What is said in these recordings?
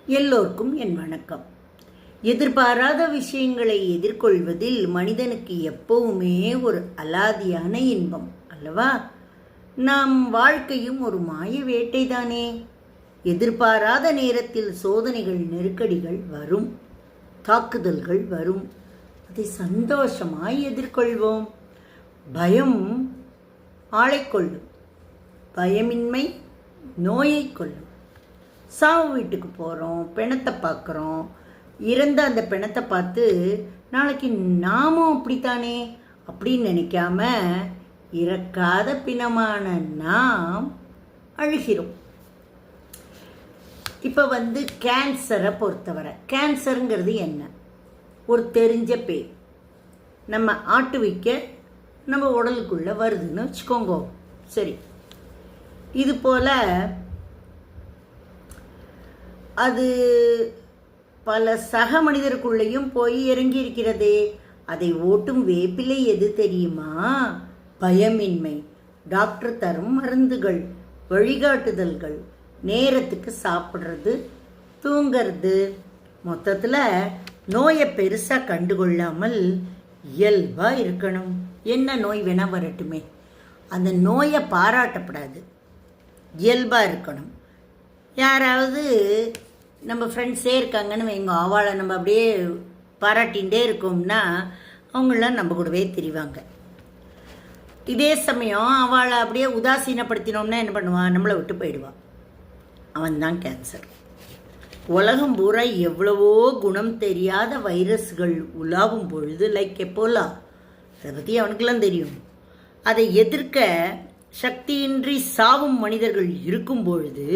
எல்லோருக்கும் என் வணக்கம். எதிர்பாராத விஷயங்களை எதிர்கொள்வதில் மனிதனுக்கு எப்பவுமே ஒரு அலாதியான இன்பம் அல்லவா? நாம் வாழ்க்கையும் ஒரு மாய வேட்டைதானே. எதிர்பாராத நேரத்தில் சோதனைகள், நெருக்கடிகள் வரும், தாக்குதல்கள் வரும். அதை சந்தோஷமாய் எதிர்கொள்வோம். பயம் ஆளை கொள்ளும், பயமின்மை நோயை கொள்ளும். சாவு வீட்டுக்கு போகிறோம், பிணத்தை பார்க்குறோம். இறந்த அந்த பிணத்தை பார்த்து நாளைக்கு நாமும் அப்படித்தானே அப்படின்னு நினைக்காம இறக்காத பிணமான நாம் அழுகிறோம். இப்போ கேன்சரை பொறுத்தவரை, கேன்சருங்கிறது என்ன? ஒரு தெரிஞ்ச பேர். நம்ம ஆட்டு வைக்க நம்ம உடலுக்குள்ளே வருதுன்னு வச்சுக்கோங்க. சரி, இது போல் அது பல சக மனிதருக்குள்ளேயும் போய் இறங்கி இருக்கிறதே. அதை ஓட்டும் வேப்பிலை எது தெரியுமா? பயமின்மை. டாக்டர் தரும் மருந்துகள், வழிகாட்டுதல்கள், நேரத்துக்கு சாப்பிட்றது, தூங்கிறது. மொத்தத்தில் நோயை பெருசாக கண்டுகொள்ளாமல் இயல்பாக இருக்கணும். என்ன நோய் வேணால் வரட்டுமே, அந்த நோயை பாராட்டப்படாது, இயல்பாக இருக்கணும். யாராவது நம்ம ஃப்ரெண்ட்ஸே இருக்காங்கன்னு வைங்க, அவளை நம்ம அப்படியே பாராட்டிகிட்டே இருக்கோம்னா அவங்களாம் நம்ம கூடவே தெரிவாங்க. இதே சமயம் அவளை அப்படியே உதாசீனப்படுத்தினோம்னா என்ன பண்ணுவான்? நம்மளை விட்டு போயிடுவான். அவன்தான் கேன்சர். உலகம் பூரா எவ்வளவோ குணம் தெரியாத வைரஸ்கள் உலாவும் பொழுது, லைக் எப்போலா, அதை பற்றி அவனுக்கெல்லாம் தெரியும். அதை எதிர்க்க சக்தியின்றி சாவும் மனிதர்கள் இருக்கும் பொழுது,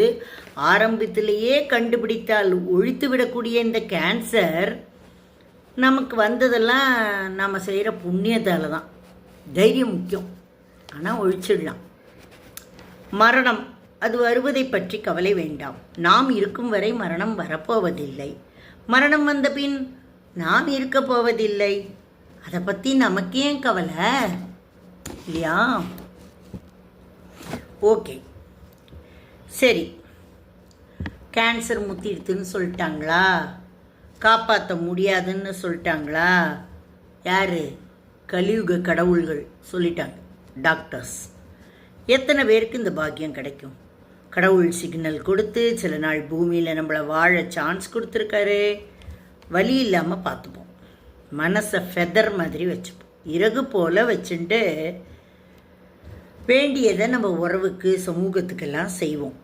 ஆரம்பத்திலேயே கண்டுபிடித்தால் ஒழித்து விடக்கூடிய இந்த கேன்சர் நமக்கு வந்ததெல்லாம் நாம் செய்கிற புண்ணியத்தால் தான். தைரியம் முக்கியம், ஆனால் ஒழிச்சிடலாம். மரணம், அது வருவதை பற்றி கவலை வேண்டாம். நாம் இருக்கும் வரை மரணம் வரப்போவதில்லை. மரணம் வந்த பின் நாம் இருக்க போவதில்லை. அதை பற்றி நமக்கு ஏன் கவலை இல்லையா? ஓகே, சரி. கேன்சர் முத்திடுதுன்னு சொல்லிட்டாங்களா? காப்பாற்ற முடியாதுன்னு சொல்லிட்டாங்களா? யார்? கலியுக கடவுள்கள் சொல்லிட்டாங்க, டாக்டர்ஸ். எத்தனை பேருக்கு இந்த பாக்கியம் கிடைக்கும்? கடவுள் சிக்னல் கொடுத்து சில நாள் பூமியில் நம்மளை வாழ சான்ஸ் கொடுத்துருக்காரு. வலி இல்லாமல் பார்த்துப்போம். மனசை ஃபெதர் மாதிரி வச்சுப்போம், இறகு போல் வச்சுட்டு வேண்டியதை நம்ம உறவுக்கு, சமூகத்துக்கெல்லாம் செய்வோம்.